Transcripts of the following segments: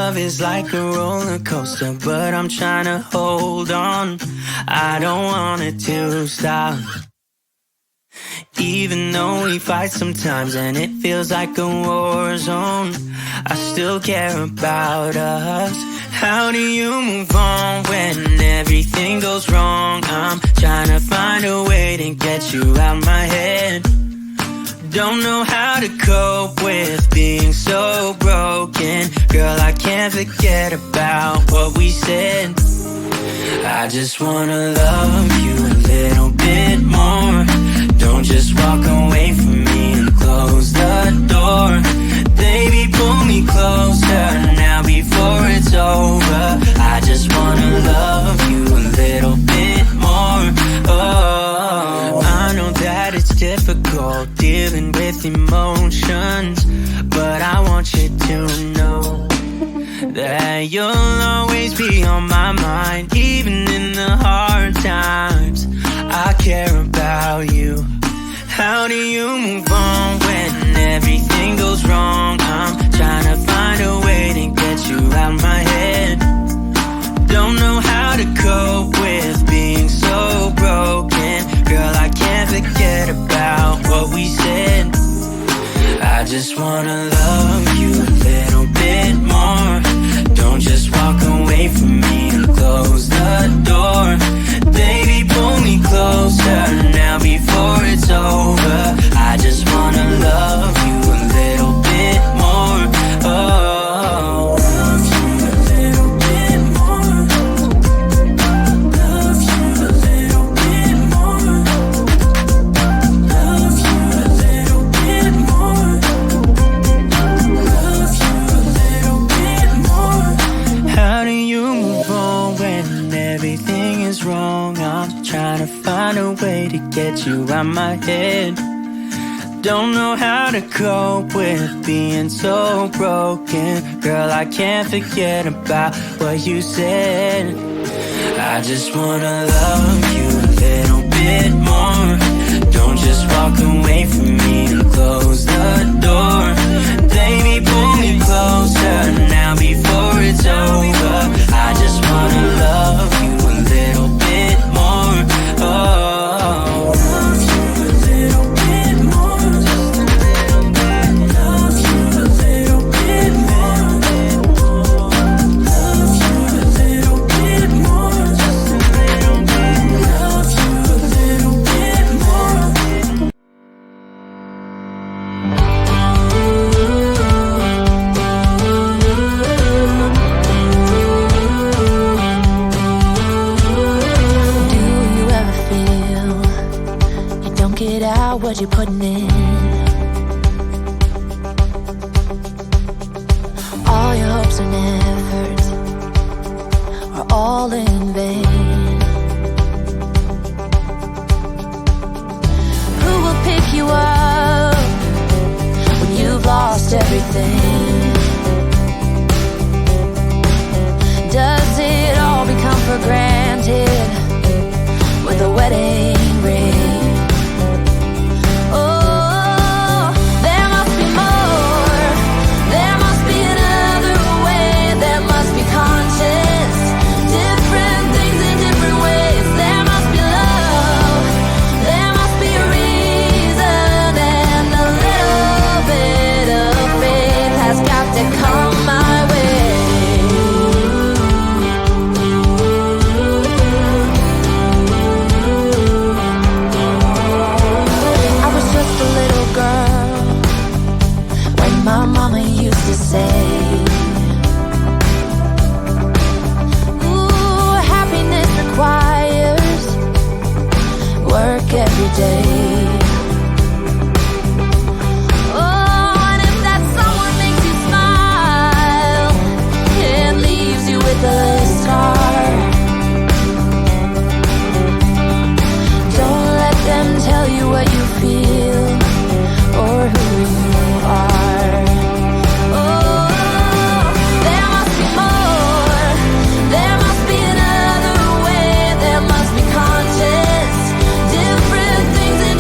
love is like a roller coaster, but I'm trying to hold on. I don't want it to stop. Even though we fight sometimes and it feels like a war zone, I still care about us. How do you move on when everything goes wrong? I'm trying to find a way to get you out my head. Don't know how to cope with being so broken. Girl, I can't forget about what we said. I just wanna love you a little bit more. Don't just walk away from me and close the door. Baby, pull me closer now before it's over. I just wanna love you a little bit more. Oh, I know that it's difficult dealing with emotions, but I want you to know that you'll always be on my mind. Even in the hard times, I care about you. How do you move on when everything goes wrong? I'm trying to find a way to get you out my head. Don't know how to cope with being so broken. Girl, I can't forget about what we said. I just wanna love you a little bit more. Don't just walk away from me and close the door. Baby, pull me closer now before it's over. I just wanna love you a little bit more. Oh, love you a little bit more. Love you a little bit more. Love you a little bit more. Love you a little bit more. How do you move on when everything is wrong? I'm trying to find a way to get you out my head. Don't know how to cope with being so broken. Girl, I can't forget about what you said. I just wanna love you a little bit more. Don't just walk away from me and close the door. Baby, pull me closer now before it's over. I just wanna love you a little bit more. Oh, love you a little bit more. Just a little bit. Love you a little bit more. Love you a little bit more. Just a little bit. Love you a little bit more. Do you ever feel you don't get out what you're putting in? All your hopes and efforts are all in vain. Who will pick you up when you've lost everything? Does it all become for granted with a wedding ring? Oh, there must be more. There must be another way. There must be conscience. Different things in different ways. There must be love. There must be a reason, and a little bit of faith has got to come my way. I was just a little girl when my mama used to say, ooh, happiness requires work every day. Oh, and if that someone makes you smile and leaves you with a scar, don't let them tell you what you feel or who you are. Oh, there must be more. There must be another way. There must be conscience. Different things in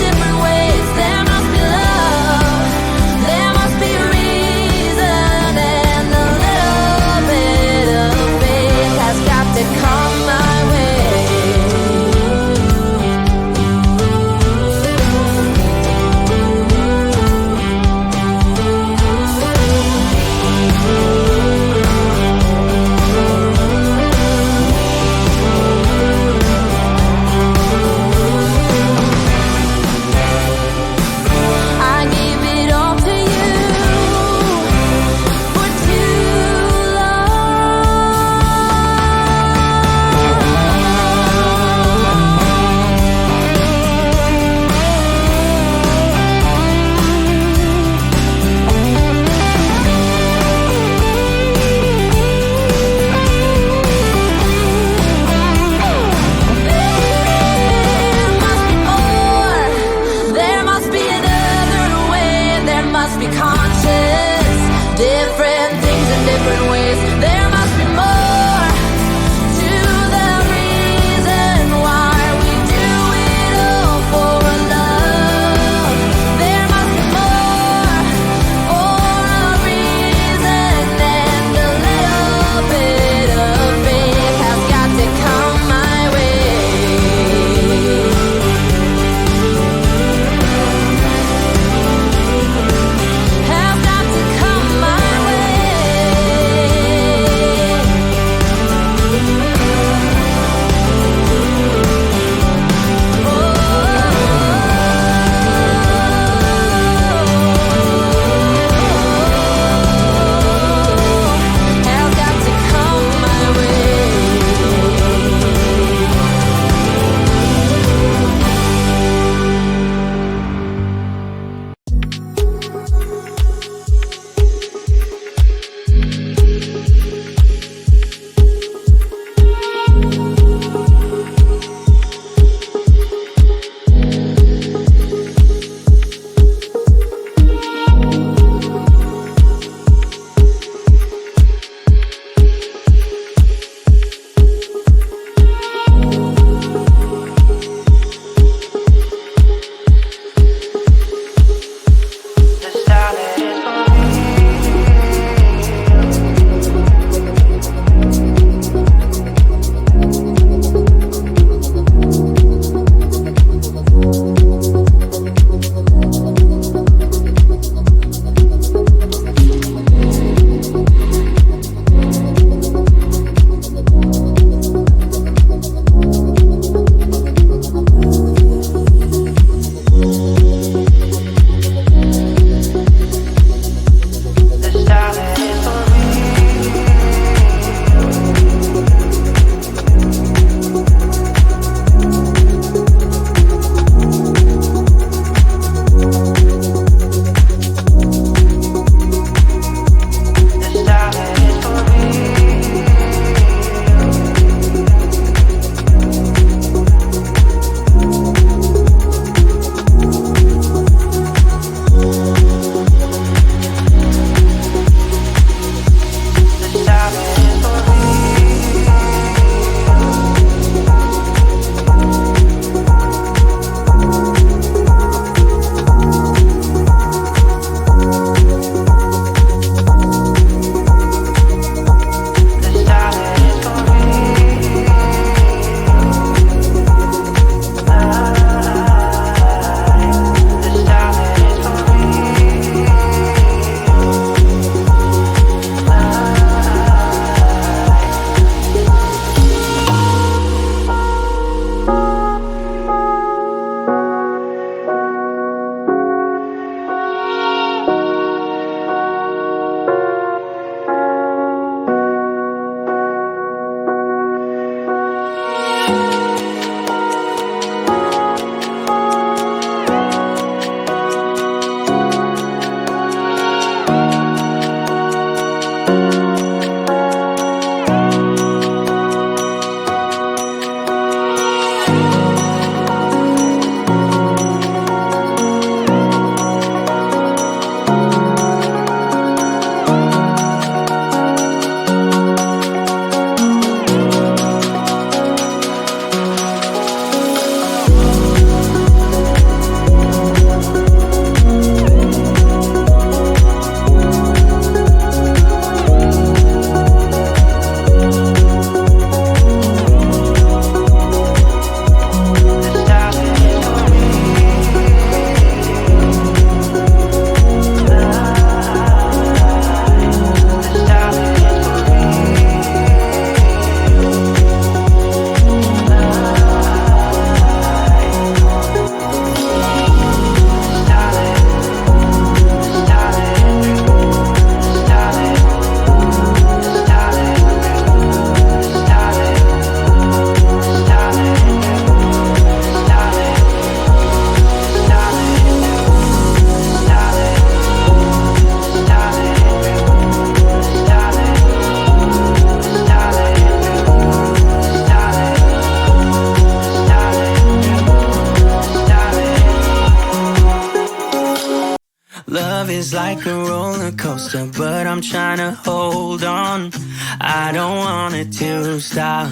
love is like a roller coaster, but I'm trying to hold on. I don't want it to stop.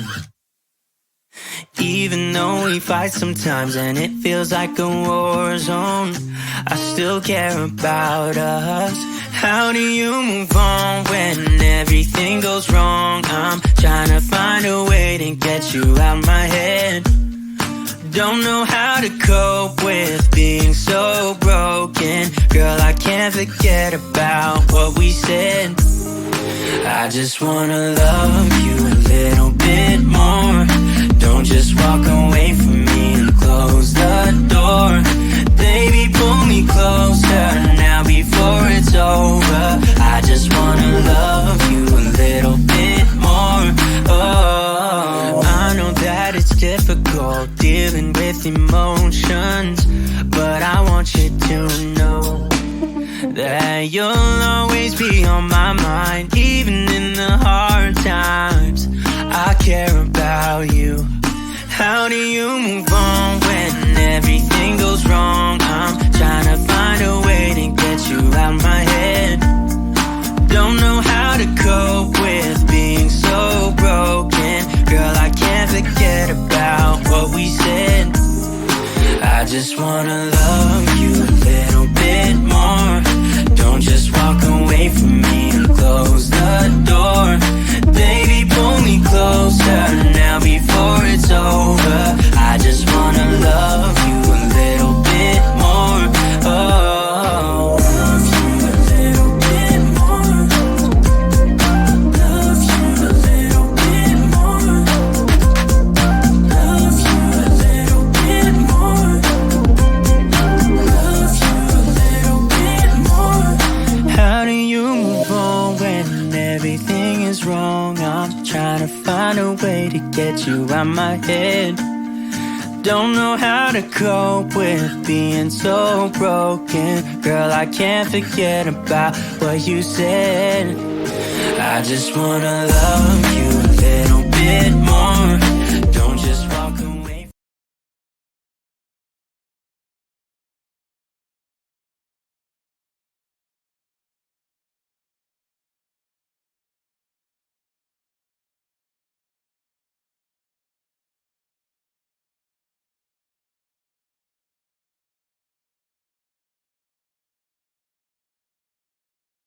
Even though we fight sometimes and it feels like a war zone, I still care about us. How do you move on when everything goes wrong? I'm trying to find a way to get you out my head. Don't know how to cope with being so broken. Girl, I can't forget about what we said. I just wanna love you a little bit more. Don't just walk away from me and close the door. Baby, pull me closer now before it's over. I just wanna love you a little bit more. Oh, I know that it's difficult dealing with emotions, but I want you to know that you'll always be on my mind. Even in the hard times, I care about you. How do you move on when everything goes wrong? I'm trying to find a way to get you out my head. Don't know how to cope with being so broken. Girl, I can't forget about what we said. I just wanna love you a little bit more. Don't just walk away from me and close the door. Baby, pull me closer now before it's over. I just wanna love you a little bit more. Oh, love you a little bit more. Love you a little bit more. Love you a little bit more. Love you a little bit more. How do you move on when everything is wrong? I'm trying to find a way to get you out my head. Don't know how to cope with being so broken. Girl, I can't forget about what you said. I just wanna love you